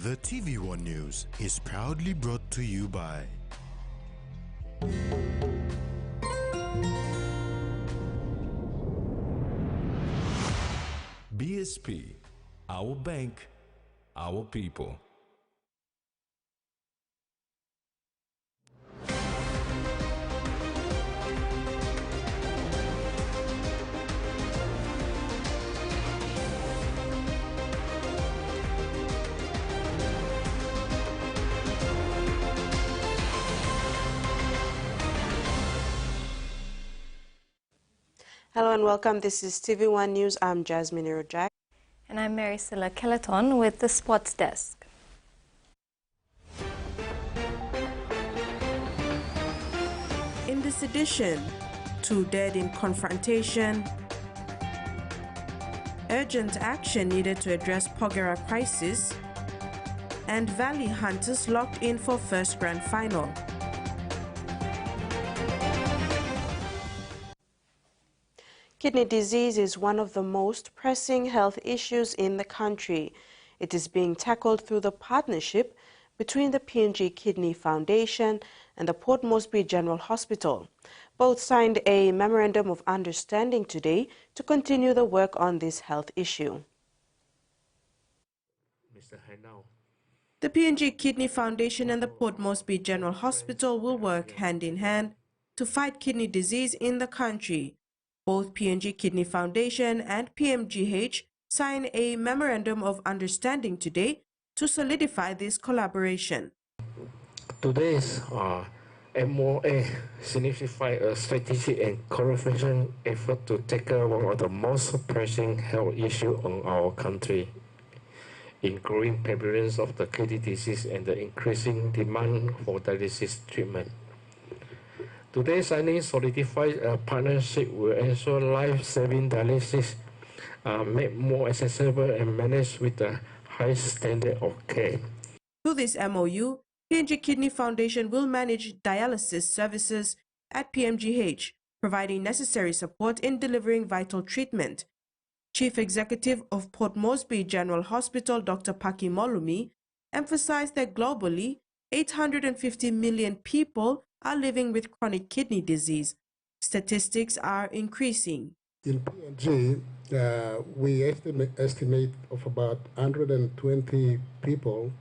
The TVWAN News is proudly brought to you by BSP, our bank, our people. Hello and welcome. This is TVWAN News. I'm Jasmine Irojak. And I'm Maricela Kelaton with the Sports Desk. In this edition, 2 dead in confrontation, urgent action needed to address Porgera crisis, and Valley Hunters locked in for first grand final. Kidney disease is one of the most pressing health issues in the country. It is being tackled through the partnership between the P&G Kidney Foundation and the Port Moresby General Hospital. Both signed a memorandum of understanding today to continue the work on this health issue. The P&G Kidney Foundation and the Port Moresby General Hospital will work hand in hand to fight kidney disease in the country. Both P&G Kidney Foundation and PMGH signed a memorandum of understanding today to solidify this collaboration. Today's MOA signifies a strategic and collaboration effort to tackle one of the most pressing health issues on our country, including prevalence of the kidney disease and the increasing demand for dialysis treatment. Today's signing solidifies a partnership will ensure life-saving dialysis made more accessible and managed with the highest standard of care. Through this MOU, P&G Kidney Foundation will manage dialysis services at PMGH, providing necessary support in delivering vital treatment. Chief Executive of Port Moresby General Hospital, Dr. Paki Molumi, emphasized that globally, 850 million people are living with chronic kidney disease. Statistics are increasing. In P&G, we estimate of about 120 people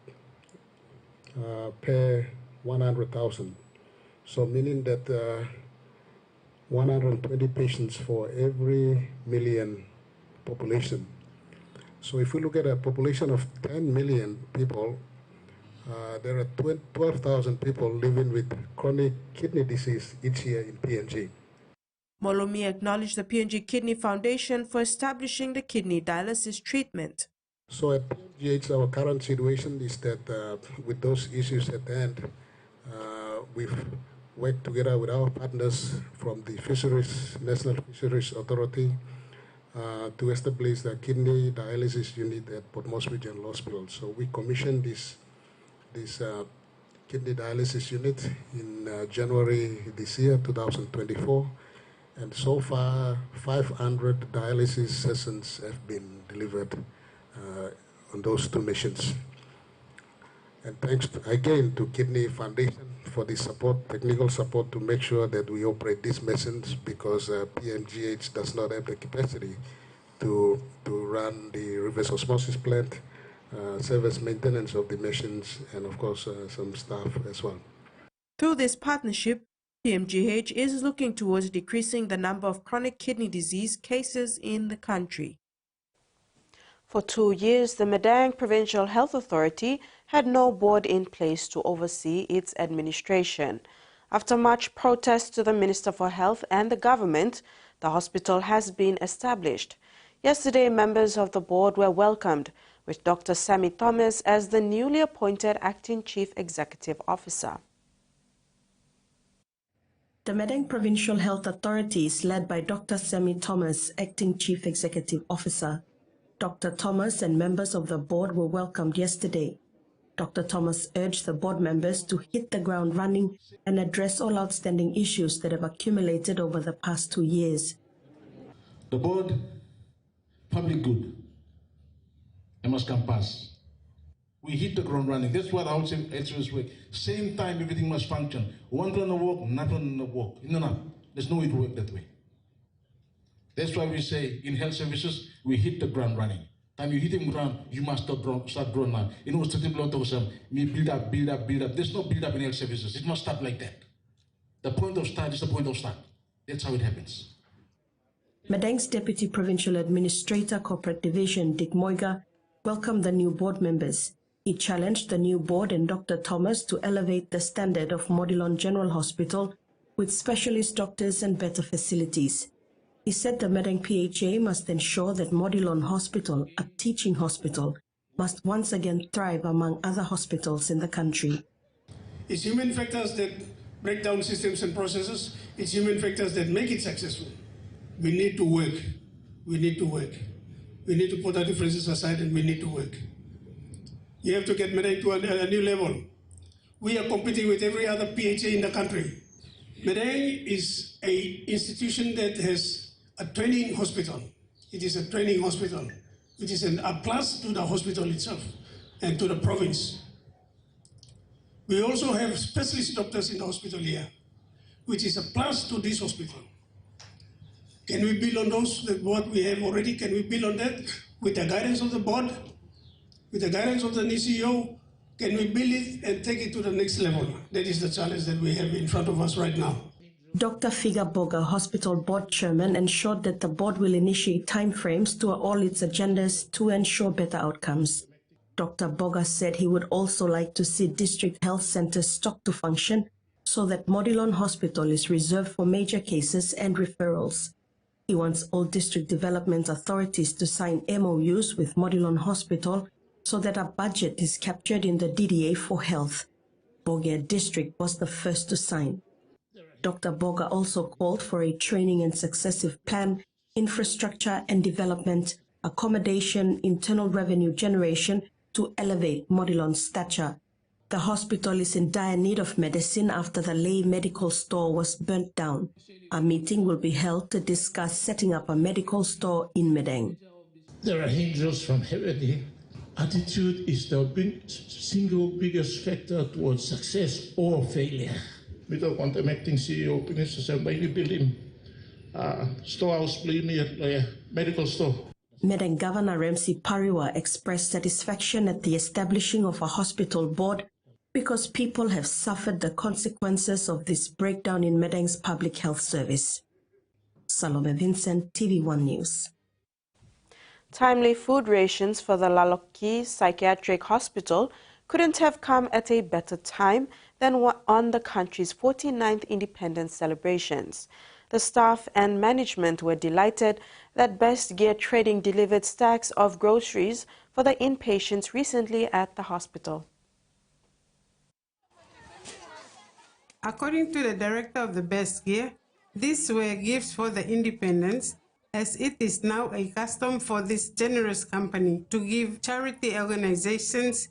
per 100,000. So meaning that 120 patients for every million population. So if we look at a population of 10 million people, there are 12,000 people living with chronic kidney disease each year in P&G. Molumi acknowledged the P&G Kidney Foundation for establishing the kidney dialysis treatment. So at PMGH, our current situation is that with those issues at hand, we've worked together with our partners from the National Fisheries Authority to establish the kidney dialysis unit at Port Moresby General Hospital. So we commissioned this kidney dialysis unit in January this year, 2024. And so far, 500 dialysis sessions have been delivered on those 2 missions. And thanks again to Kidney Foundation for the support, technical support to make sure that we operate these machines, because PMGH does not have the capacity to run the reverse osmosis plant, service maintenance of the machines, and of course some staff as well. Through this partnership, PMGH is looking towards decreasing the number of chronic kidney disease cases in the country. For 2 years, the Madang Provincial Health Authority had no board in place to oversee its administration. After much protest to the Minister for Health and the government, the hospital has been established. Yesterday, members of the board were welcomed, with Dr. Sammy Thomas as the newly appointed Acting Chief Executive Officer. The Madang Provincial Health Authority is led by Dr. Sammy Thomas, Acting Chief Executive Officer. Dr. Thomas and members of the board were welcomed yesterday. Dr. Thomas urged the board members to hit the ground running and address all outstanding issues that have accumulated over the past 2 years. The board, public good, it must come past. We hit the ground running. That's what our experts work. Same time, everything must function. One runner work, not runner work. No. There's no way to work that way. That's why we say in health services, we hit the ground running. Time you hit the ground, you must start growing now. You know, build up. There's no build up in health services. It must start like that. The point of start is the point of start. That's how it happens. Madang's Deputy Provincial Administrator Corporate Division, Dick Moiga, welcomed the new board members. He challenged the new board and Dr. Thomas to elevate the standard of Modilon General Hospital with specialist doctors and better facilities. He said the Madang PHA must ensure that Modilon Hospital, a teaching hospital, must once again thrive among other hospitals in the country. It's human factors that break down systems and processes. It's human factors that make it successful. We need to work. We need to work. We need to put our differences aside and we need to work. You have to get Madang to a new level. We are competing with every other PHA in the country. Madang is an institution that has a training hospital. It is a training hospital. It is a plus to the hospital itself and to the province. We also have specialist doctors in the hospital here, which is a plus to this hospital. Can we build on those, what we have already? Can we build on that with the guidance of the board, with the guidance of the new CEO? Can we build it and take it to the next level? That is the challenge that we have in front of us right now. Dr. Figa Boga, Hospital Board Chairman, ensured that the board will initiate timeframes to all its agendas to ensure better outcomes. Dr. Boga said he would also like to see district health centers stopped to function so that Modilon Hospital is reserved for major cases and referrals. He wants all district development authorities to sign MOUs with Modilon Hospital so that a budget is captured in the DDA for health. Porgera District was the first to sign. Dr. Boga also called for a training and successive plan, infrastructure and development, accommodation, internal revenue generation to elevate Modilon's stature. The hospital is in dire need of medicine after the Lay medical store was burnt down. A meeting will be held to discuss setting up a medical store in Madang. There are angels from heaven. Attitude is the single biggest factor towards success or failure. Mito kontak acting CEO ini sesampai ini building storehouse beli medical store. Madang Governor Ramsey Pariwa expressed satisfaction at the establishing of a hospital board because people have suffered the consequences of this breakdown in Madang's public health service. Salome Vincent, TVWAN News. Timely food rations for the Laloki Psychiatric Hospital couldn't have come at a better time than on the country's 49th independence celebrations. The staff and management were delighted that Best Gear Trading delivered stacks of groceries for the inpatients recently at the hospital. According to the director of the Best Gear, these were gifts for the independents, as it is now a custom for this generous company to give charity organizations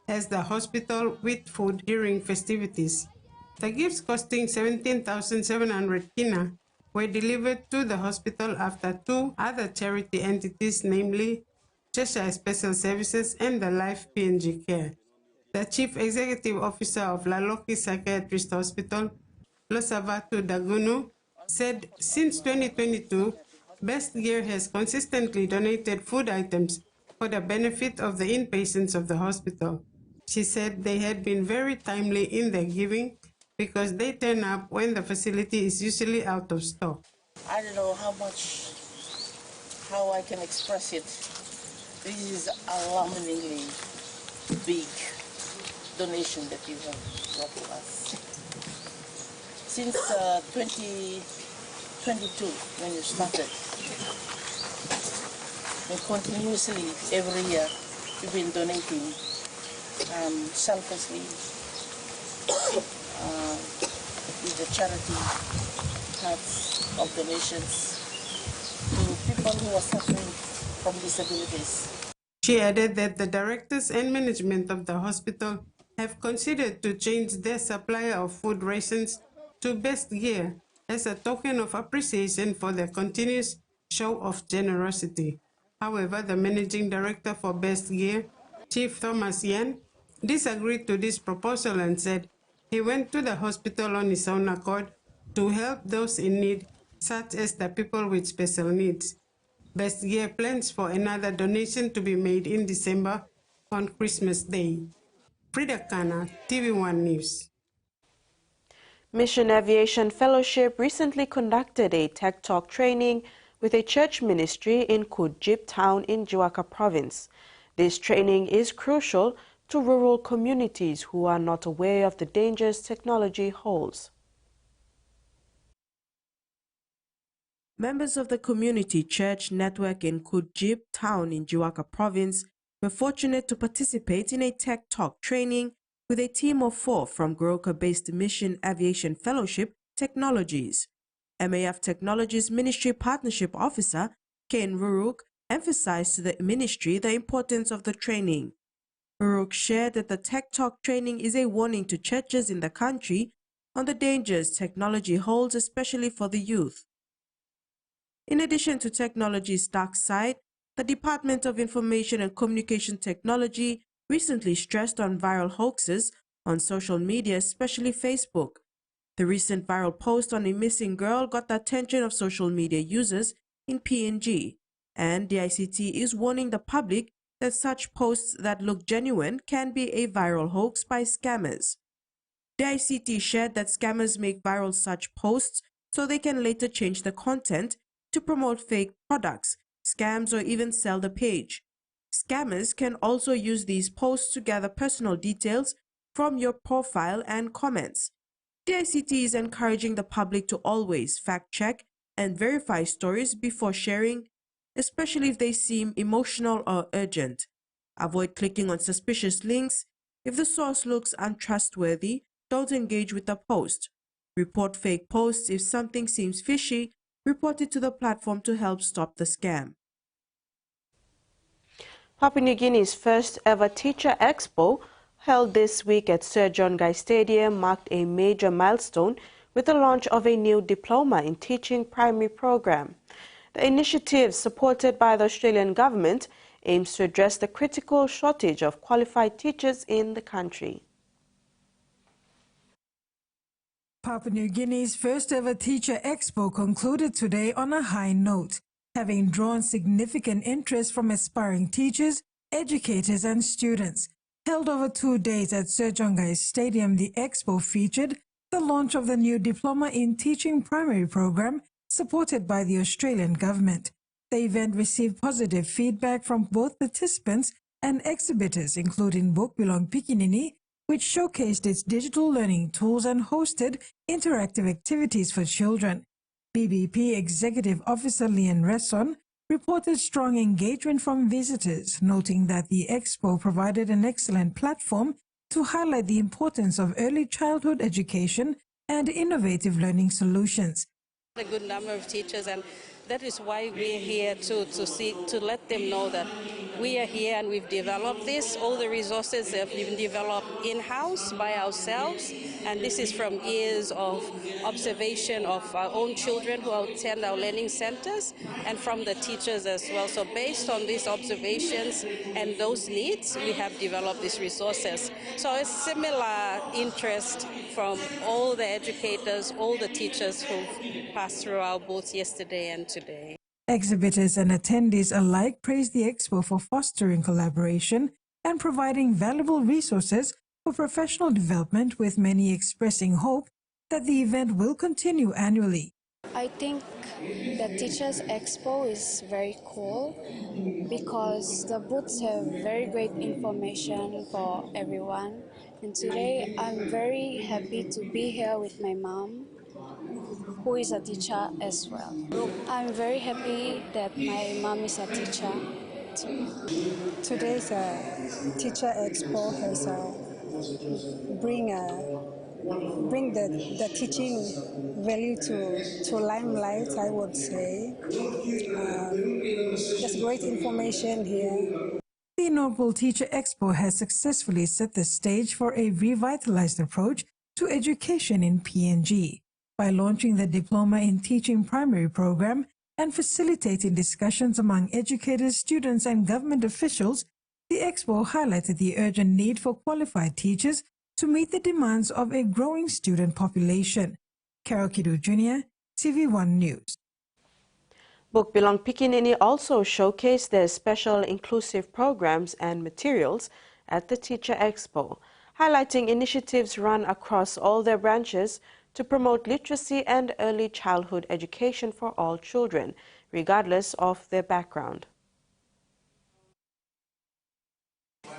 as the hospital with food during festivities. The gifts costing 17,700 kina were delivered to the hospital after two other charity entities, namely Cheshire Special Services and the Life PNG Care. The Chief Executive Officer of Laloki Psychiatrist Hospital, Losavatu Dagunu, said since 2022, Best Gear has consistently donated food items for the benefit of the inpatients of the hospital. She said they had been very timely in their giving because they turn up when the facility is usually out of stock. I don't know how I can express it. This is alarmingly big donation that you have brought to us. Since 2022, when you started, and continuously every year, you've been donating selflessly with the charity cards of donations to people who are suffering from disabilities. She added that the directors and management of the hospital have considered to change their supplier of food rations to Best Gear as a token of appreciation for their continuous show of generosity. However, the managing director for Best Gear, Chief Thomas Yan, disagreed to this proposal and said he went to the hospital on his own accord to help those in need, such as the people with special needs. Best Gear plans for another donation to be made in December on Christmas Day. Frida Kana, TV1 News. Mission Aviation Fellowship recently conducted a Tech Talk training with a church ministry in Kudjip town in Jiwaka province. This training is crucial to rural communities who are not aware of the dangers technology holds. Members of the community church network in Kudjip town in Jiwaka province were fortunate to participate in a Tech Talk training with a team of 4 from Goroka-based Mission Aviation Fellowship Technologies. MAF Technologies Ministry Partnership Officer Ken Ruruk emphasized to the ministry the importance of the training. Ruruk shared that the Tech Talk training is a warning to churches in the country on the dangers technology holds, especially for the youth. In addition to technology's dark side, the Department of Information and Communication Technology recently stressed on viral hoaxes on social media, especially Facebook. The recent viral post on a missing girl got the attention of social media users in PNG, and the ICT is warning the public that such posts that look genuine can be a viral hoax by scammers. The ICT shared that scammers make viral such posts so they can later change the content to promote fake products, scams, or even sell the page. Scammers can also use these posts to gather personal details from your profile and comments. The ICT is encouraging the public to always fact-check and verify stories before sharing, especially if they seem emotional or urgent. Avoid clicking on suspicious links. If the source looks untrustworthy, don't engage with the post. Report fake posts if something seems fishy. Report it to the platform to help stop the scam. Papua New Guinea's first ever Teacher Expo, held this week at Sir John Guy Stadium, marked a major milestone with the launch of a new Diploma in Teaching primary program. The initiative, supported by the Australian government, aims to address the critical shortage of qualified teachers in the country. Papua New Guinea's first ever Teacher Expo concluded today on a high note, having drawn significant interest from aspiring teachers, educators and students. Held over 2 days at Sir John Guy Stadium, the expo featured the launch of the new Diploma in Teaching primary program supported by the Australian government. The event received positive feedback from both participants and exhibitors, including Book Belong Pikinini, which showcased its digital learning tools and hosted interactive activities for children. BBP Executive Officer Lian Resson reported strong engagement from visitors, noting that the expo provided an excellent platform to highlight the importance of early childhood education and innovative learning solutions. A good number of teachers, and that is why we're here to let them know that we are here and we've developed this. All the resources have been developed in-house by ourselves, and this is from years of observation of our own children who attend our learning centers and from the teachers as well. So based on these observations and those needs, we have developed these resources. So a similar interest from all the educators, all the teachers who passed through our booths yesterday and today. Exhibitors and attendees alike praised the expo for fostering collaboration and providing valuable resources for professional development, with many expressing hope that the event will continue annually. I think the Teachers Expo is very cool because the booths have very great information for everyone. And today I'm very happy to be here with my mom, who is a teacher as well. I'm very happy that my mom is a teacher too. Today's Teacher Expo has bring the teaching value to limelight, I would say. There's great information here. The inaugural Teacher Expo has successfully set the stage for a revitalized approach to education in PNG. By launching the Diploma in Teaching primary program and facilitating discussions among educators, students and government officials, The expo highlighted the urgent need for qualified teachers to meet the demands of a growing student population. Carol Kidu Jr., TV1 News. Book Belong Pikinini also showcased their special inclusive programs and materials at the Teacher Expo, highlighting initiatives run across all their branches to promote literacy and early childhood education for all children, regardless of their background.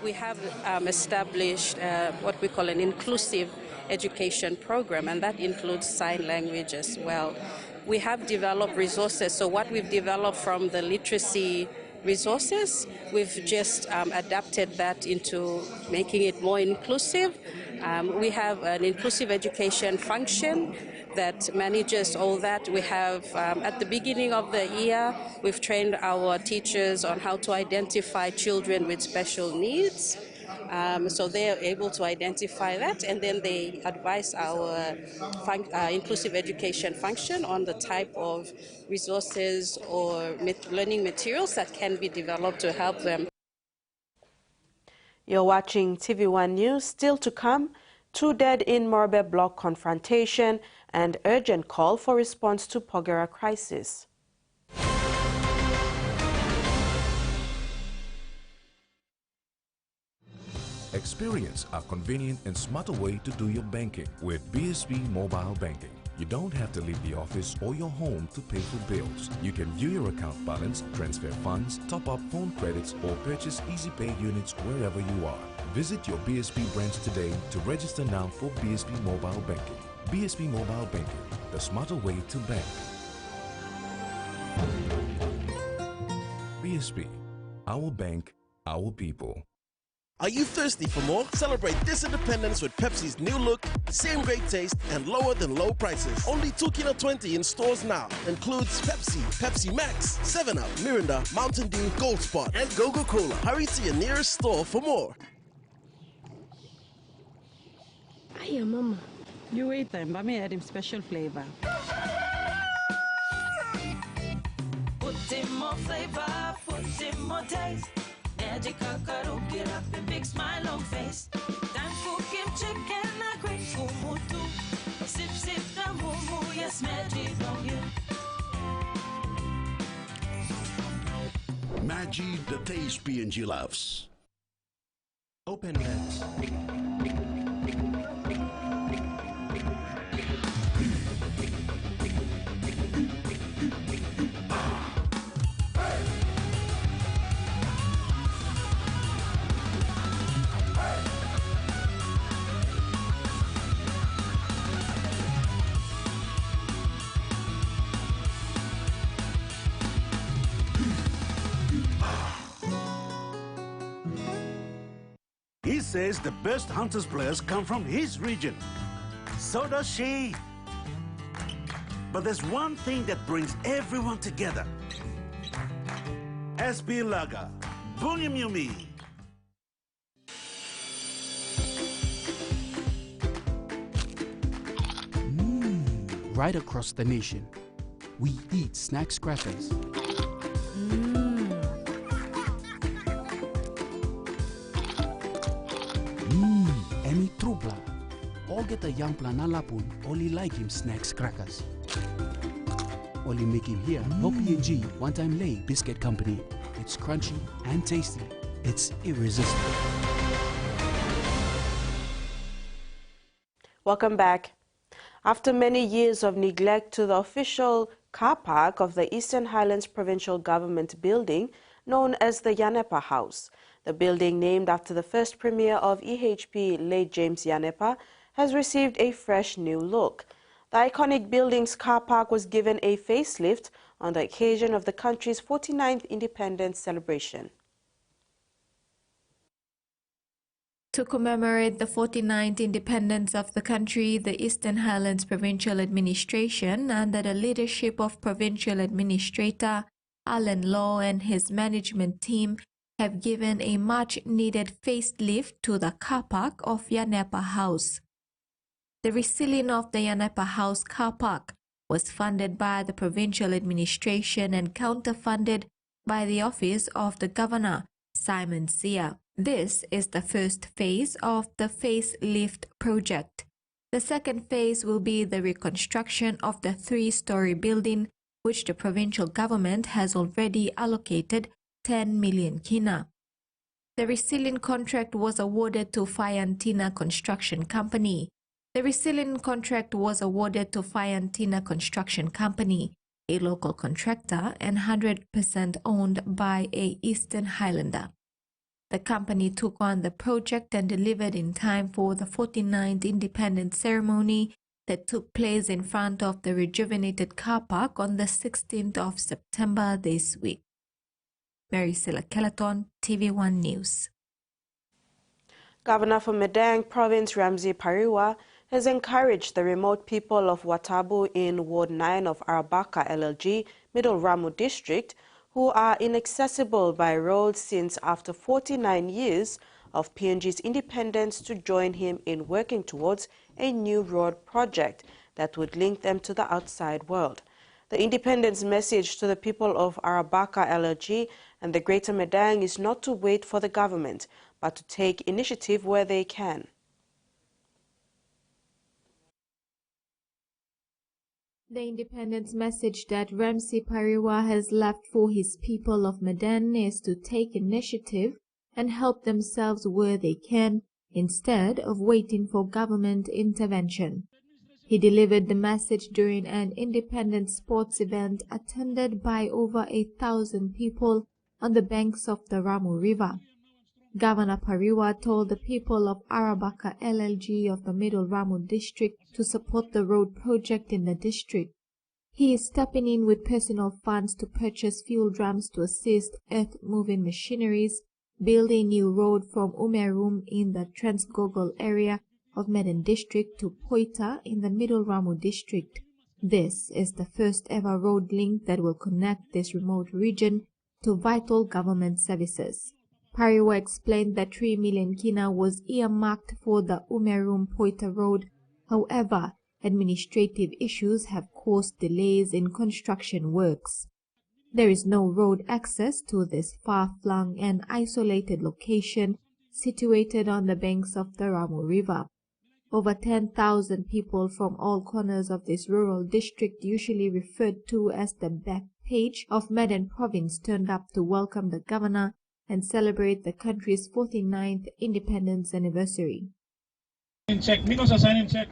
We have established what we call an inclusive education program, and that includes sign language as well. We have developed resources, so what we've developed from the literacy resources, we've just adapted that into making it more inclusive. We have an inclusive education function that manages all that. We have, at the beginning of the year, we've trained our teachers on how to identify children with special needs. So they are able to identify that, and then they advise our inclusive education function on the type of resources or learning materials that can be developed to help them. You're watching TV1 News. Still to come, 2 dead in Morobe block confrontation and urgent call for response to Porgera crisis. Experience a convenient and smarter way to do your banking with BSB Mobile Banking. You don't have to leave the office or your home to pay for bills. You can view your account balance, transfer funds, top up phone credits, or purchase Easy Pay units wherever you are. Visit your BSB branch today to register now for BSB Mobile Banking. BSB Mobile Banking, the smarter way to bank. BSB, our bank, our people. Are you thirsty for more? Celebrate this independence with Pepsi's new look, same great taste, and lower than low prices. Only 2 kilo 20 in stores now. Includes Pepsi, Pepsi Max, 7-Up, Mirinda, Mountain Dew, Gold Spot, and Coca-Cola. Hurry to your nearest store for more. Hiya, Mama. You wait time, but me add him special flavor. Put in more flavor, put in more taste. Magical cuddle, get up and big smile on face. Time for Kim chicken, a great kumutu. Sip, sip, the mumu, yes, magic on you. Maggi, the taste P&G loves. Open lips. He says the best Hunters players come from his region. So does she. But there's one thing that brings everyone together. SB Lager, Bunyamyumi. Right across the nation, we eat snacks crackers. Emi Trupla. All get a young plana lapun, only like him snacks crackers. Only make him here, no P&G, one-time lay biscuit company. It's crunchy and tasty. It's irresistible. Welcome back. After many years of neglect to the official car park of the Eastern Highlands Provincial Government building, known as the Yanepa Haus, the building named after the first premier of EHP, late James Yanepa, has received a fresh new look. The iconic building's car park was given a facelift on the occasion of the country's 49th independence celebration. To commemorate the 49th independence of the country, the Eastern Highlands Provincial Administration, under the leadership of Provincial Administrator Alan Law and his management team, have given a much-needed facelift to the car park of Yanepa Haus. The resealing of the Yanepa Haus car park was funded by the provincial administration and counter-funded by the office of the Governor, Simon Sia. This is the first phase of the facelift project. The second phase will be the reconstruction of the 3-story building, which the provincial government has already allocated 10 million kina. The resilient contract was awarded to Fayantina Construction Company. The resilient contract was awarded to Fayantina Construction Company, a local contractor and 100% owned by a Eastern Highlander. The company took on the project and delivered in time for the 49th Independence Ceremony that took place in front of the rejuvenated car park on the 16th of September this week. Mary Silla Kelleton, TVWAN News. Governor for Madang Province Ramsey Pariwa has encouraged the remote people of Watabu in Ward 9 of Arabaka LLG, Middle Ramu District, who are inaccessible by road since after 49 years of PNG's independence, to join him in working towards a new road project that would link them to the outside world. The independence message to the people of Arabaka LLG and the Greater Madang is not to wait for the government, but to take initiative where they can. The independence message that Ramsey Pariwa has left for his people of Madang is to take initiative and help themselves where they can, instead of waiting for government intervention. He delivered the message during an independent sports event attended by over 8,000 people on the banks of the Ramu River. Governor Pariwa told the people of Arabaka LLG of the Middle Ramu District to support the road project in the district. He is stepping in with personal funds to purchase fuel drums to assist earth-moving machineries, build a new road from Umerum in the Transgogol area of Madang District to Poita in the Middle Ramu District. This is the first ever road link that will connect this remote region to vital government services. Pariwa explained that 3 million kina was earmarked for the Umerum-Poita road. However, administrative issues have caused delays in construction works. There is no road access to this far-flung and isolated location situated on the banks of the Ramu River. Over 10,000 people from all corners of this rural district, usually referred to as the back page of Madang Province, turned up to welcome the governor and celebrate the country's 49th independence anniversary. Check, me go sign him check.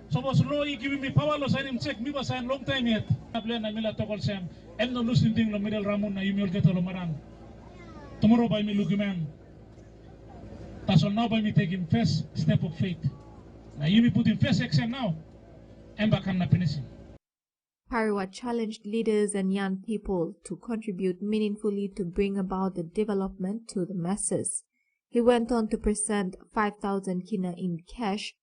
So was law giving me power to sign him check. Me was sign long time yet. I plan I mila to call Sam. And no losing thing lo middle Ramun na you will get all marang. Tomorrow by me look man. That's all now by me taking first step of faith. Now you me put in first action now. And back on the finishing. Pariwa challenged leaders and young people to contribute meaningfully to bring about the development to the masses. He went on to present 5,000 kina in cash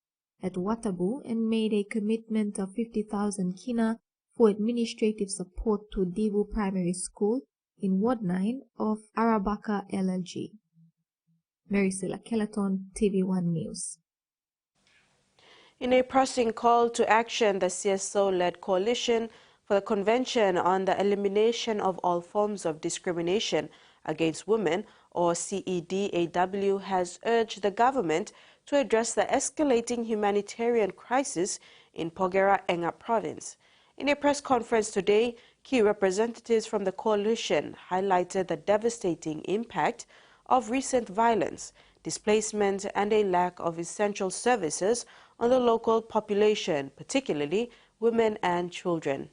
at Watabu and made a commitment of 50,000 kina for administrative support to Dibu Primary School in Ward 9 of Arabaka LLG. Mary Silla Kelleton, TVWAN News. In a pressing call to action, the CSO-led Coalition for the Convention on the Elimination of All Forms of Discrimination Against Women, or CEDAW, has urged the government to address the escalating humanitarian crisis in Porgera Enga Province. In a press conference today, key representatives from the coalition highlighted the devastating impact of recent violence, displacement, and a lack of essential services on the local population, particularly women and children.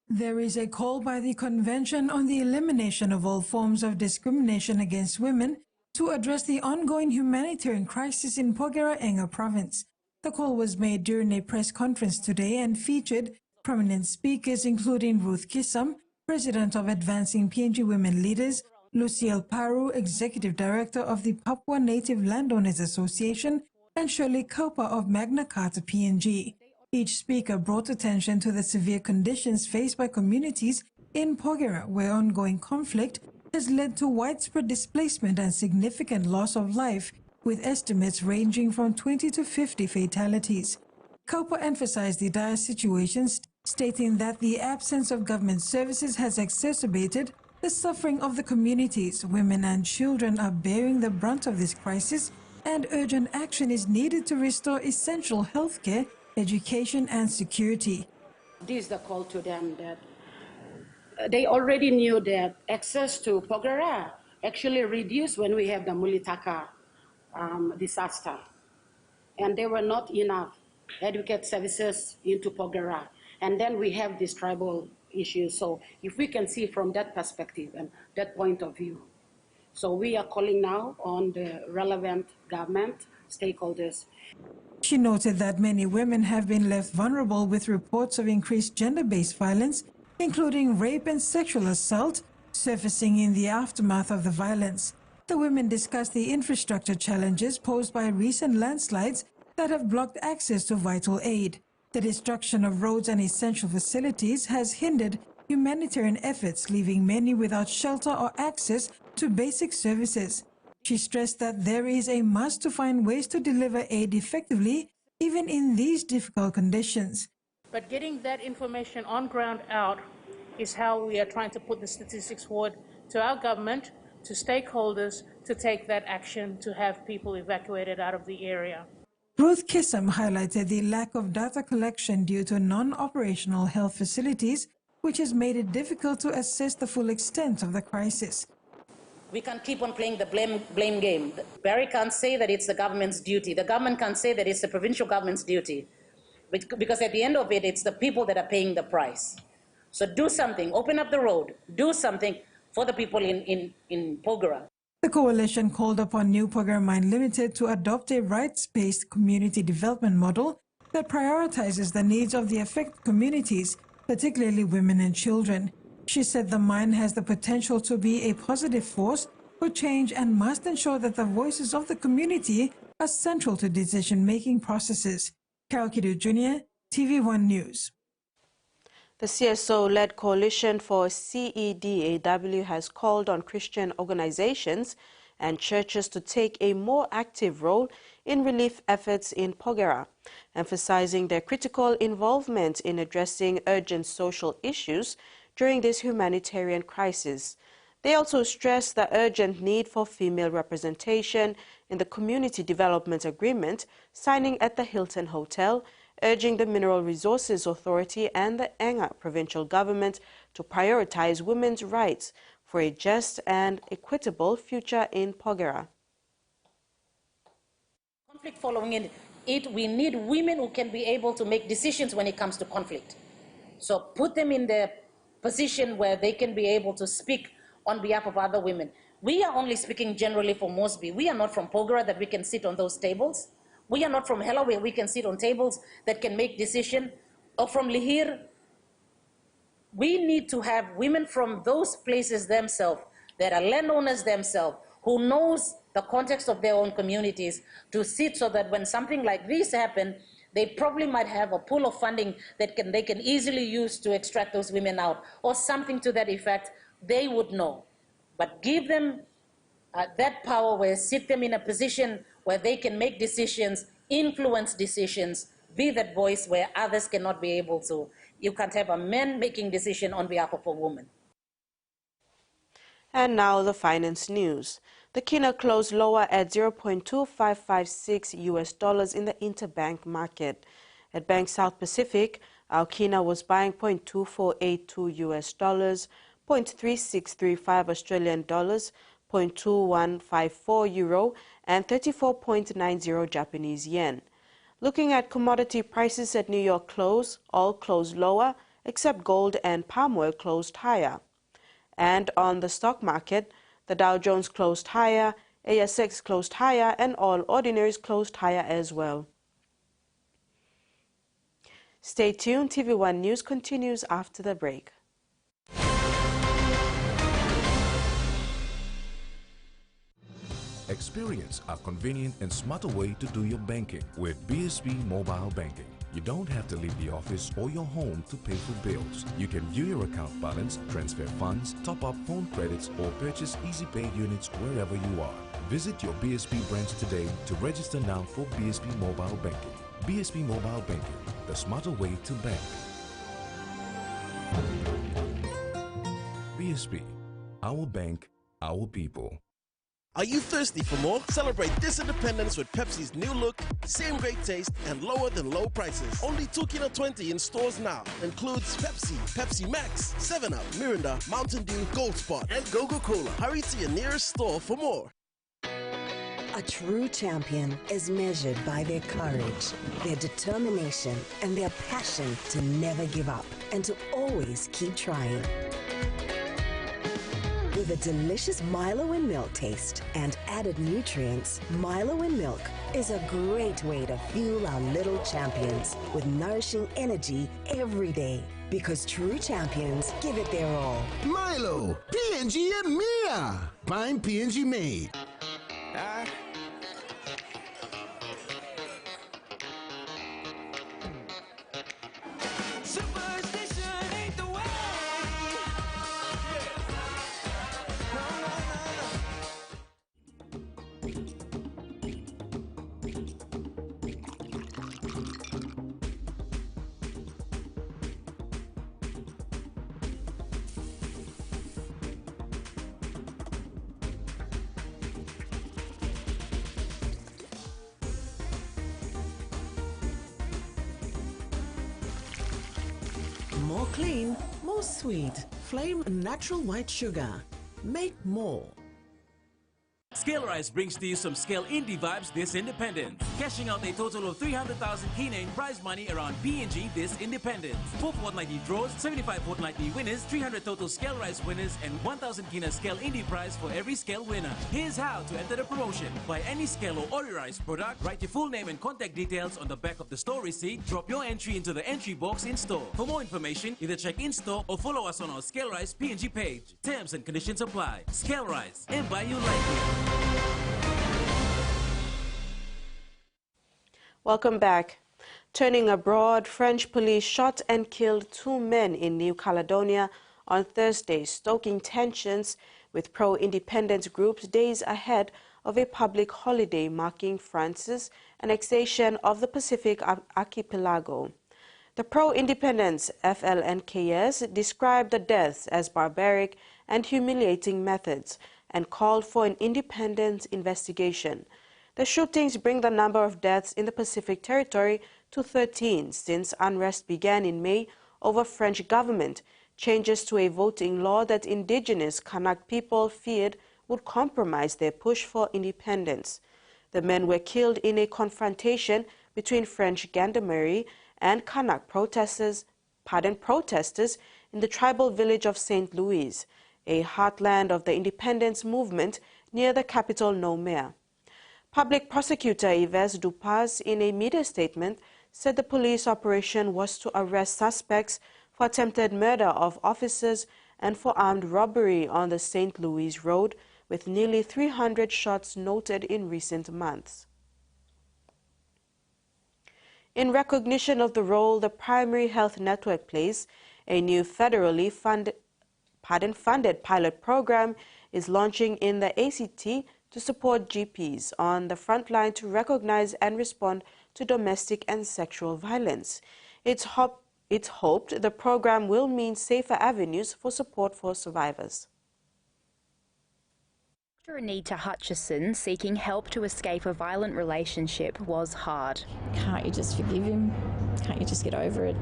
There is a call by the Convention on the Elimination of All Forms of Discrimination Against Women to address the ongoing humanitarian crisis in Porgera Enga Province. The call was made during a press conference today and featured prominent speakers including Ruth Kisam, President of Advancing PNG Women Leaders, Lucille Paru, Executive Director of the Papua Native Landowners Association, and Shirley Cooper of Magna Carta PNG. Each speaker brought attention to the severe conditions faced by communities in Porgera, where ongoing conflict has led to widespread displacement and significant loss of life, with estimates ranging from 20 to 50 fatalities. Cooper emphasized the dire situations, stating that the absence of government services has exacerbated the suffering of the communities, women and children are bearing the brunt of this crisis, and urgent action is needed to restore essential health care, education and security. This is the call to them that they already knew that access to Porgera actually reduced when we have the Mulitaka disaster. And there were not enough adequate services into Porgera. And then we have this tribal issue. So if we can see from that perspective and that point of view. So we are calling now on the relevant government stakeholders. She noted that many women have been left vulnerable with reports of increased gender-based violence, including rape and sexual assault, surfacing in the aftermath of the violence. The women discussed the infrastructure challenges posed by recent landslides that have blocked access to vital aid. The destruction of roads and essential facilities has hindered humanitarian efforts, leaving many without shelter or access to basic services. She stressed that there is a must to find ways to deliver aid effectively, even in these difficult conditions. But getting that information on ground out is how we are trying to put the statistics forward to our government, to stakeholders, to take that action to have people evacuated out of the area. Ruth Kissam highlighted the lack of data collection due to non-operational health facilities, which has made it difficult to assess the full extent of the crisis. We can't keep on playing the blame game. Barry can't say that it's the government's duty. The government can't say that it's the provincial government's duty. Because at the end of it, it's the people that are paying the price. So do something, open up the road, do something for the people in Porgera. The coalition called upon New Porgera Mine Limited to adopt a rights-based community development model that prioritizes the needs of the affected communities, particularly women and children. She said the mine has the potential to be a positive force for change and must ensure that the voices of the community are central to decision-making processes. Carol Kidu Jr., TV1 News. The CSO-led Coalition for CEDAW has called on Christian organizations and churches to take a more active role in relief efforts in Porgera, emphasizing their critical involvement in addressing urgent social issues during this humanitarian crisis. They also stressed the urgent need for female representation in the Community Development Agreement signing at the Hilton Hotel, urging the Mineral Resources Authority and the Enga provincial government to prioritize women's rights for a just and equitable future in Porgera. Conflict following it, we need women who can be able to make decisions when it comes to conflict. So put them in the position where they can be able to speak on behalf of other women. We are only speaking generally for Mosby. We are not from Porgera that we can sit on those tables. We are not from Hela where we can sit on tables that can make decisions, or from Lihir. We need to have women from those places themselves, that are landowners themselves, who knows the context of their own communities, to sit so that when something like this happens, they probably might have a pool of funding that they can easily use to extract those women out, or something to that effect. They would know. But give them that power, where sit them in a position where they can make decisions, influence decisions, be that voice where others cannot be able to. You can't have a man making decision on behalf of a woman. And now the finance news. The kina closed lower at $0.2556 in the interbank market. At Bank South Pacific, our kina was buying $0.2482, $0.3635 Australian dollars, €0.2154 euro, and 34.90 Japanese yen. Looking at commodity prices at New York close, all closed lower, except gold and palm oil closed higher. And on the stock market, the Dow Jones closed higher, ASX closed higher, and all ordinaries closed higher as well. Stay tuned, TV1 News continues after the break. Experience a convenient and smarter way to do your banking with BSB Mobile Banking. You don't have to leave the office or your home to pay for bills. You can view your account balance, transfer funds, top up phone credits, or purchase Easy Pay units wherever you are. Visit your BSB branch today to register now for BSB Mobile Banking. BSB Mobile Banking, the smarter way to bank. BSB, Our bank, our people. Are you thirsty for more? Celebrate this independence with Pepsi's new look, same great taste, and lower than low prices. Only $2.20 in stores now. Includes Pepsi, Pepsi Max, 7-Up, Mirinda, Mountain Dew, Gold Spot, and Coca-Cola. Hurry to your nearest store for more. A true champion is measured by their courage, their determination, and their passion to never give up and to always keep trying. With a delicious Milo in milk taste and added nutrients, Milo in milk is a great way to fuel our little champions with nourishing energy every day. Because true champions give it their all. Milo, PNG and Mia. Find PNG made. More clean, more sweet. Flame natural white sugar. Make more. Scale Rise brings to you some Scale Indie vibes this independence. Cashing out a total of 300,000 Kina in prize money around PNG this independence. 4 fortnightly draws, 75 fortnightly winners, 300 total Scale Rise winners, and 1,000 Kina Scale Indie prize for every Scale winner. Here's how to enter the promotion. Buy any Scale or Ori Rise product, write your full name and contact details on the back of the store receipt, drop your entry into the entry box in store. For more information, either check in store or follow us on our Scale Rise PNG page. Terms and conditions apply. Scale Rise, and buy you like it. Welcome back. Turning abroad, French police shot and killed 2 men in New Caledonia on Thursday, stoking tensions with pro-independence groups days ahead of a public holiday marking France's annexation of the Pacific archipelago. The pro-independence FLNKS described the deaths as barbaric and humiliating methods and called for an independent investigation. The shootings bring the number of deaths in the Pacific territory to 13 since unrest began in May over French government changes to a voting law that indigenous Kanak people feared would compromise their push for independence. The men were killed in a confrontation between French gendarmerie and Kanak protesters in the tribal village of St. Louis, a heartland of the independence movement near the capital Nome. Public prosecutor Yves Dupas, in a media statement, said the police operation was to arrest suspects for attempted murder of officers and for armed robbery on the St. Louis Road, with nearly 300 shots noted in recent months. In recognition of the role the Primary Health Network plays, a new federally funded pilot program is launching in the ACT to support GPs on the front line to recognize and respond to domestic and sexual violence. It's hoped the program will mean safer avenues for support for survivors. Dr. Yanepa Haus seeking help to escape a violent relationship was hard. Can't you just forgive him? Can't you just get over it?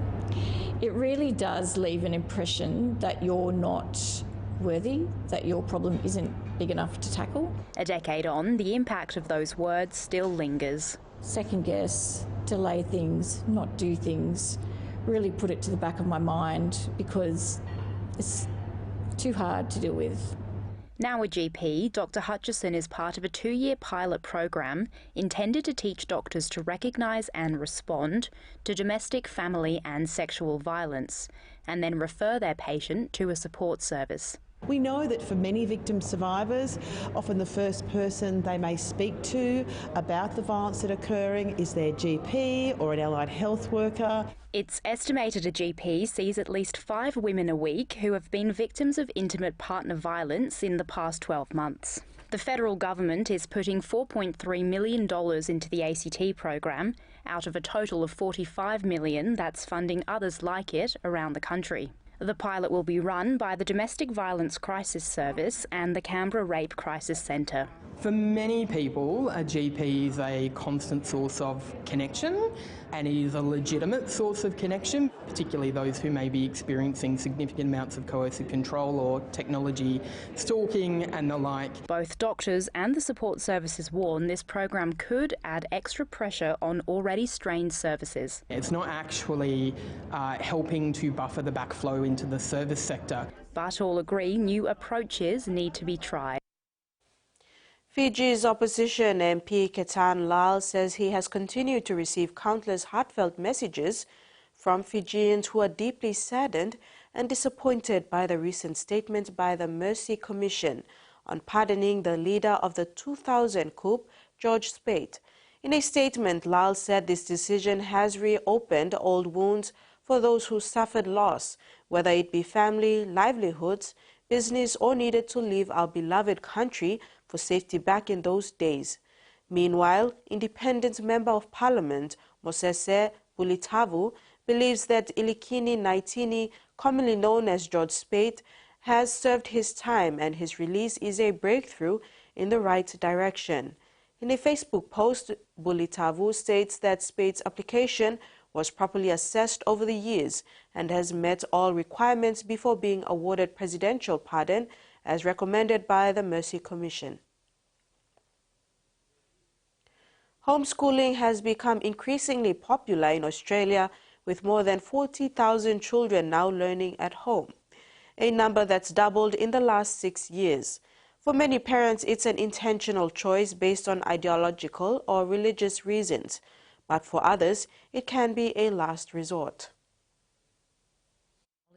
It really does leave an impression that you're not worthy, that your problem isn't big enough to tackle. A decade on, the impact of those words still lingers. Second guess, delay things, not do things, really put it to the back of my mind because it's too hard to deal with. Now a GP, Dr. Hutchison is part of a 2-year pilot program intended to teach doctors to recognise and respond to domestic, family and sexual violence, and then refer their patient to a support service. We know that for many victim survivors, often the first person they may speak to about the violence that's occurring is their GP or an allied health worker. It's estimated a GP sees at least 5 women a week who have been victims of intimate partner violence in the past 12 months. The federal government is putting $4.3 million into the ACT program, out of a total of $45 million that's funding others like it around the country. The pilot will be run by the Domestic Violence Crisis Service and the Canberra Rape Crisis Centre. For many people, a GP is a constant source of connection and is a legitimate source of connection, particularly those who may be experiencing significant amounts of coercive control or technology stalking and the like. Both doctors and the support services warn this program could add extra pressure on already strained services. It's not actually helping to buffer the backflow into the service sector. But all agree new approaches need to be tried. Fiji's opposition MP Ketan Lal says he has continued to receive countless heartfelt messages from Fijians who are deeply saddened and disappointed by the recent statement by the Mercy Commission on pardoning the leader of the 2000 coup, George Speight. In a statement, Lal said this decision has reopened old wounds for those who suffered loss, whether it be family, livelihoods, business, or needed to leave our beloved country for safety back in those days. Meanwhile, Independent Member of Parliament Mosese Bulitavu believes that Ilikini Naitini, commonly known as George Speight, has served his time and his release is a breakthrough in the right direction. In a Facebook post, Bulitavu states that Speight's application was properly assessed over the years and has met all requirements before being awarded presidential pardon as recommended by the Mercy Commission. Homeschooling has become increasingly popular in Australia, with more than 40,000 children now learning at home, a number that's doubled in the last 6 years. For many parents, it's an intentional choice based on ideological or religious reasons, but for others, it can be a last resort.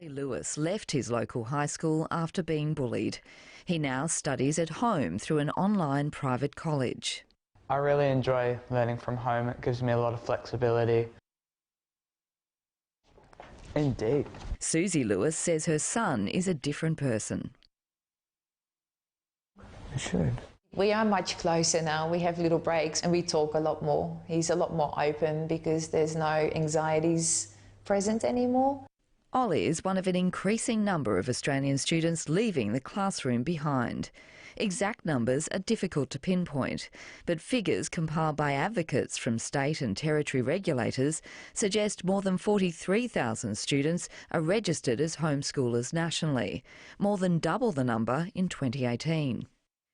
Ollie Lewis left his local high school after being bullied. He now studies at home through an online private college. I really enjoy learning from home. It gives me a lot of flexibility. Indeed. Susie Lewis says her son is a different person. You should. We are much closer now. We have little breaks and we talk a lot more. He's a lot more open because there's no anxieties present anymore. Ollie is one of an increasing number of Australian students leaving the classroom behind. Exact numbers are difficult to pinpoint, but figures compiled by advocates from state and territory regulators suggest more than 43,000 students are registered as homeschoolers nationally, more than double the number in 2018.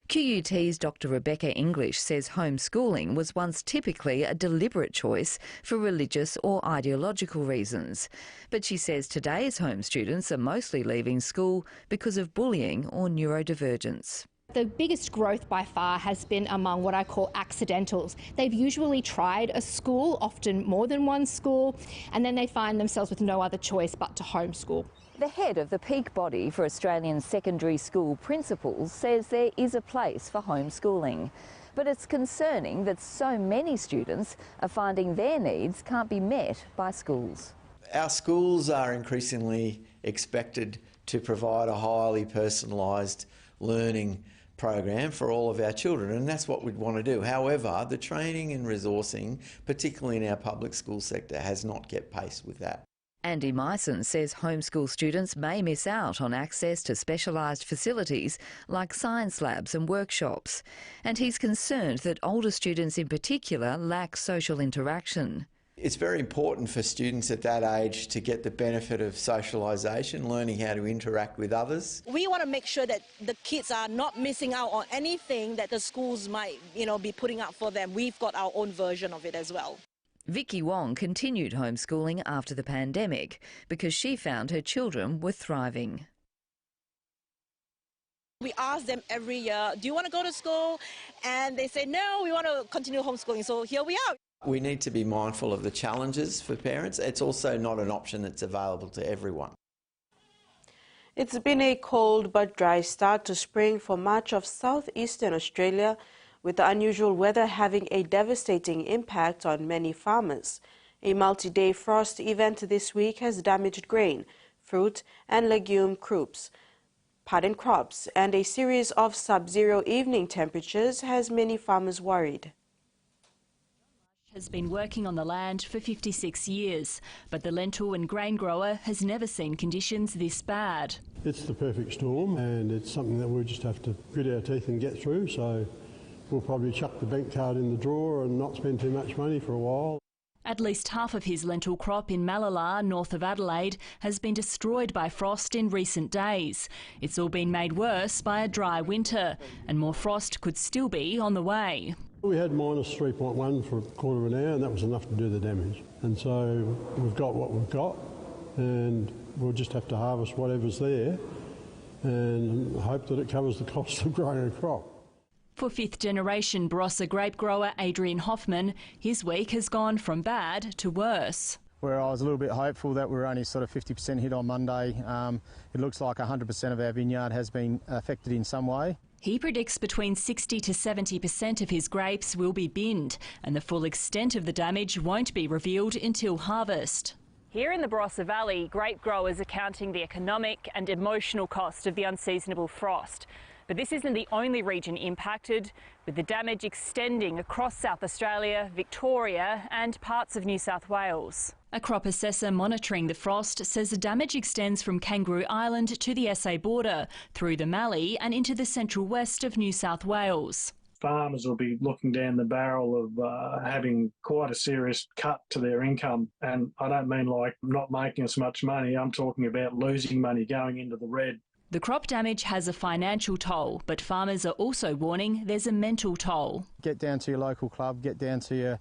QUT's Dr Rebecca English says homeschooling was once typically a deliberate choice for religious or ideological reasons. But she says today's home students are mostly leaving school because of bullying or neurodivergence. The biggest growth by far has been among what I call accidentals. They've usually tried a school, often more than one school, and then they find themselves with no other choice but to homeschool. The head of the peak body for Australian secondary school principals says there is a place for homeschooling. But it's concerning that so many students are finding their needs can't be met by schools. Our schools are increasingly expected to provide a highly personalised learning program for all of our children, and that's what we'd want to do. However, the training and resourcing, particularly in our public school sector, has not kept pace with that. Andy Myson says homeschool students may miss out on access to specialised facilities like science labs and workshops, and he's concerned that older students in particular lack social interaction. It's very important for students at that age to get the benefit of socialisation, learning how to interact with others. We want to make sure that the kids are not missing out on anything that the schools might, be putting out for them. We've got our own version of it as well. Vicky Wong continued homeschooling after the pandemic because she found her children were thriving. We ask them every year, do you want to go to school? And they say, no, we want to continue homeschooling. So here we are. We need to be mindful of the challenges for parents. It's also not an option that's available to everyone. It's been a cold but dry start to spring for much of southeastern Australia, with the unusual weather having a devastating impact on many farmers. A multi-day frost event this week has damaged grain, fruit and legume crops, and a series of sub-zero evening temperatures has many farmers worried. Has been working on the land for 56 years, but the lentil and grain grower has never seen conditions this bad. It's the perfect storm, and it's something that we'll just have to grit our teeth and get through, so we'll probably chuck the bank card in the drawer and not spend too much money for a while. At least half of his lentil crop in Malala, north of Adelaide, has been destroyed by frost in recent days. It's all been made worse by a dry winter, and more frost could still be on the way. We had minus 3.1 for a quarter of an hour, and that was enough to do the damage. And so we've got what we've got, and we'll just have to harvest whatever's there and hope that it covers the cost of growing a crop. For fifth-generation Barossa grape grower Adrian Hoffman, his week has gone from bad to worse. Where I was a little bit hopeful that we were only sort of 50% hit on Monday, it looks like 100% of our vineyard has been affected in some way. He predicts between 60 to 70% of his grapes will be binned, and the full extent of the damage won't be revealed until harvest. Here in the Barossa Valley, grape growers are counting the economic and emotional cost of the unseasonable frost. But this isn't the only region impacted, with the damage extending across South Australia, Victoria and parts of New South Wales. A crop assessor monitoring the frost says the damage extends from Kangaroo Island to the SA border, through the Mallee and into the central west of New South Wales. Farmers will be looking down the barrel of having quite a serious cut to their income. And I don't mean like not making as much money, I'm talking about losing money, going into the red. The crop damage has a financial toll, but farmers are also warning there's a mental toll. Get down to your local club, get down to your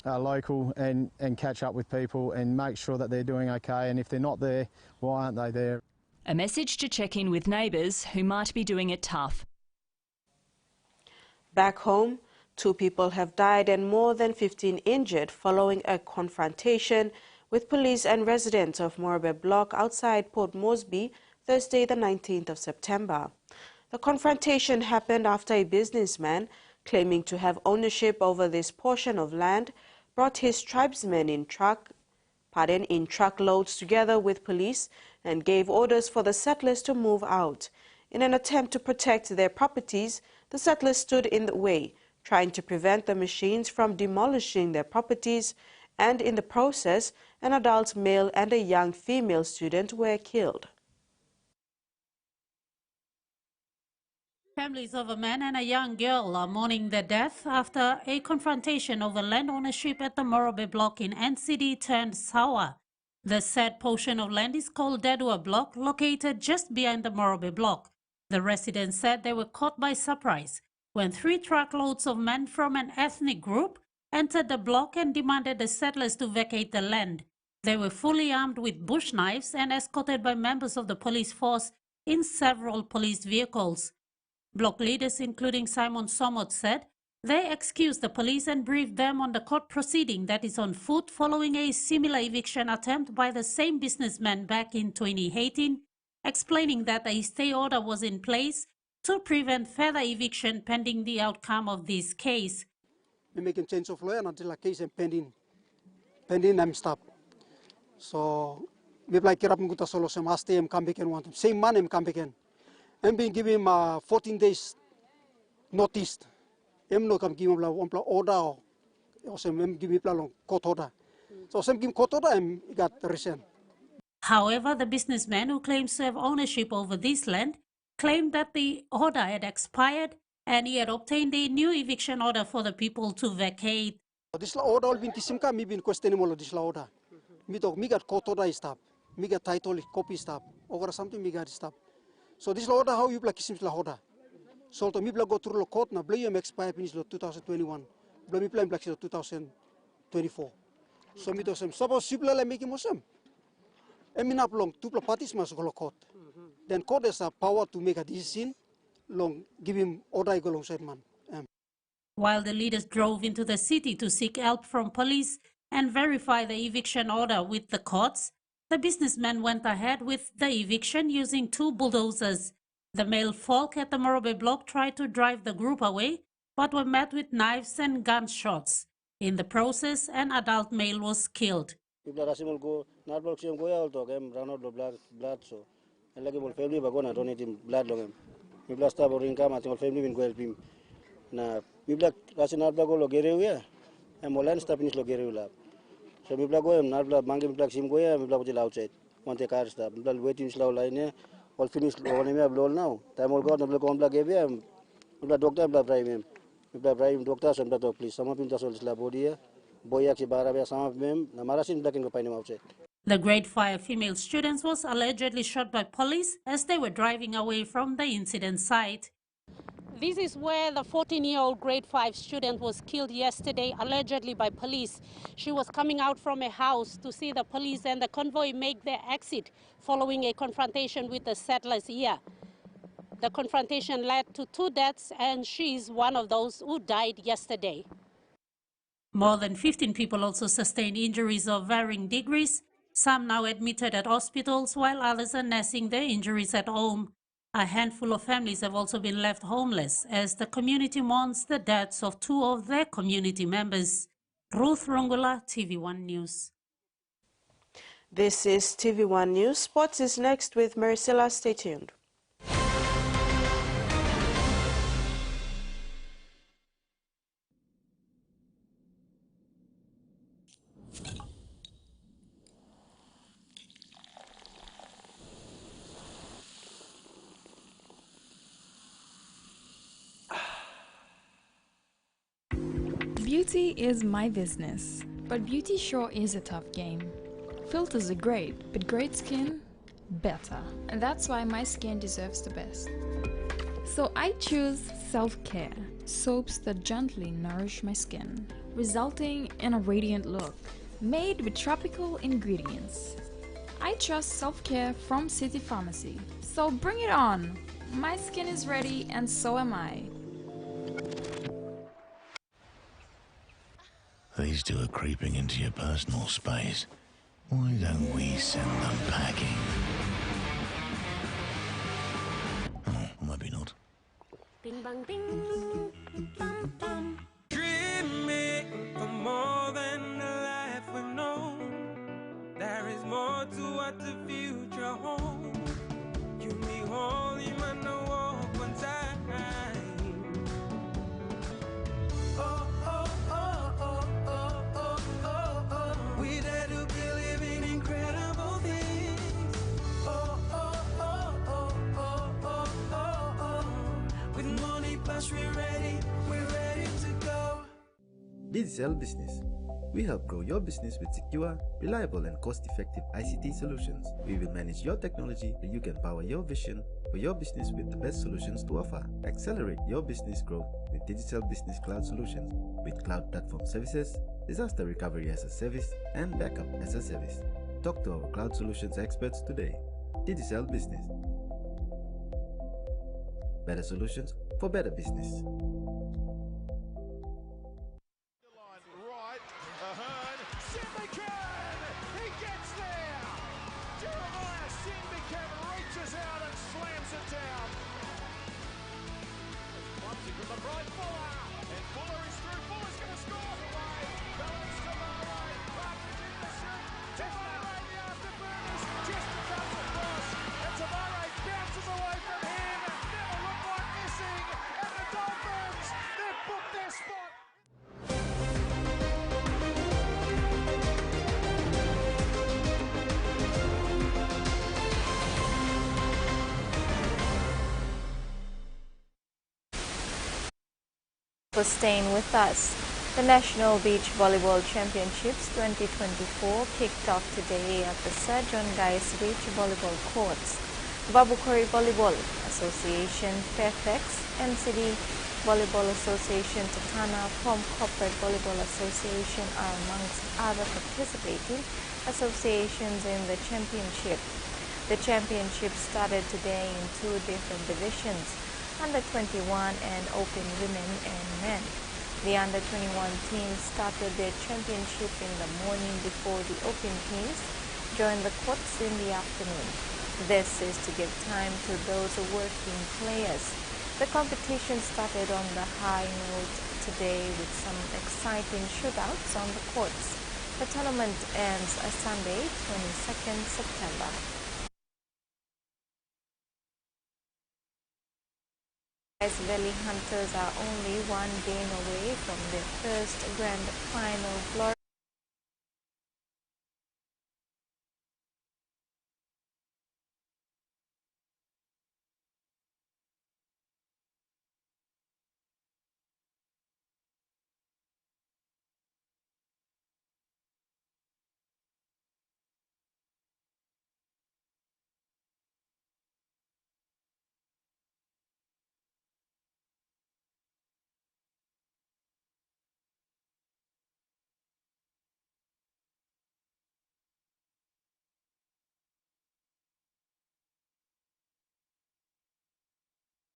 local and catch up with people and make sure that they're doing okay, and if they're not there, why aren't they there? A message to check in with neighbours who might be doing it tough. Back home, 2 people have died and more than 15 injured following a confrontation with police and residents of Morobe block outside Port Moresby Thursday the 19th of September. The confrontation happened after a businessman claiming to have ownership over this portion of land brought his tribesmen in truckloads together with police and gave orders for the settlers to move out. In an attempt to protect their properties, the settlers stood in the way, trying to prevent the machines from demolishing their properties, and in the process, an adult male and a young female student were killed. Families of a man and a young girl are mourning their death after a confrontation over land ownership at the Morobe block in NCD turned sour. The said portion of land is called Dedua block, located just behind the Morobe block. The residents said they were caught by surprise when 3 truckloads of men from an ethnic group entered the block and demanded the settlers to vacate the land. They were fully armed with bush knives and escorted by members of the police force in several police vehicles. Block leaders, including Simon Somot, said they excused the police and briefed them on the court proceeding that is on foot following a similar eviction attempt by the same businessman back in 2018, explaining that a stay order was in place to prevent further eviction pending the outcome of this case. We make a change of law until a case is pending I'm stop. So we like kirap nguta solo sem haste em come back and want same man em come back and being given him 14 days notice. Em no come give him order or some give him court order. So some give court order and got resign. However, the businessman who claims to have ownership over this land claimed that the order had expired and he had obtained a new eviction order for the people to vacate. This order will be simka me been questionable this order. Me got court order stop. Me got title copy stop. Over something me got stop. So this order how you like simple order. So to me go through the court na blame expire finish 2021. Blame plan black 2024. So me to some suppose simple like make him some. Not long two parties must go to court. Then court has a power to make a decision. Long give him order go alongside man. While the leaders drove into the city to seek help from police and verify the eviction order with the courts, the businessman went ahead with the eviction using 2 bulldozers. The male folk at the Morobe block tried to drive the group away, but were met with knives and gunshots. In the process, an adult male was killed. People are go not block him go out to him run out the blood so and like people family are gonna donate him blood long him. People start boring come at family will go help him. Na people are not go lo gere we and molan stop in Slogeri lab. So we plug go, not plug mangi plug sim go, we plug the outside. Want the car stop, plug waiting slow line, all finished on him blow now. Time all got the block on plug him, plug doctor plug drive him. We plug drive doctor, some plug please. Some of them just all slab body, boy actually barabia, some of them, Namarasin black and go pine outside. The grade 5 female student was allegedly shot by police as they were driving away from the incident site. This is where the 14-year-old grade 5 student was killed yesterday, allegedly by police. She was coming out from a house to see the police and the convoy make their exit following a confrontation with the settlers here. The confrontation led to 2 deaths, and she is one of those who died yesterday. More than 15 people also sustained injuries of varying degrees, some now admitted at hospitals, while others are nursing their injuries at home. A handful of families have also been left homeless as the community mourns the deaths of 2 of their community members. Ruth Rongula, TV1 News. This is TV1 News. Sports is next with Maricela. Stay tuned. Beauty is my business, but beauty sure is a tough game. Filters are great, but great skin, better. And that's why my skin deserves the best. So I choose self-care, soaps that gently nourish my skin, resulting in a radiant look, made with tropical ingredients. I trust self-care from City Pharmacy, so bring it on! My skin is ready and so am I. These two are creeping into your personal space. Why don't we send them packing? Oh, maybe not. Bing bang bing, bum bum. Dreaming for more than the life we've known. There is more to what the future holds. You me holy man, no walk one time. Oh, oh, oh, oh, oh, oh, oh, oh. We dare to believe in incredible things. Oh, oh, oh, oh, oh, oh, oh, oh. With money plus we're ready to go. Digicel Business. We help grow your business with secure, reliable and cost-effective ICT solutions. We will manage your technology so you can power your vision for your business with the best solutions to offer. Accelerate your business growth with Digicel Business Cloud Solutions with cloud platform services, disaster recovery as a service and backup as a service. Talk to our cloud solutions experts today. Digicel Business. Better solutions for better business. For staying with us. The National Beach Volleyball Championships 2024 kicked off today at the Sir John Guy's Beach Volleyball Courts. Babukori Volleyball Association, Fairfax, NCD Volleyball Association, Takana, Pom Corporate Volleyball Association are amongst other participating associations in the championship. The championship started today in 2 different divisions, Under 21 and Open Women and Men. The Under 21 team started their championship in the morning before the Open teams joined the courts in the afternoon. This is to give time to those working players. The competition started on the high note today with some exciting shootouts on the courts. The tournament ends Sunday, 22nd September. Valley Hunters are only one game away from their first grand final glory.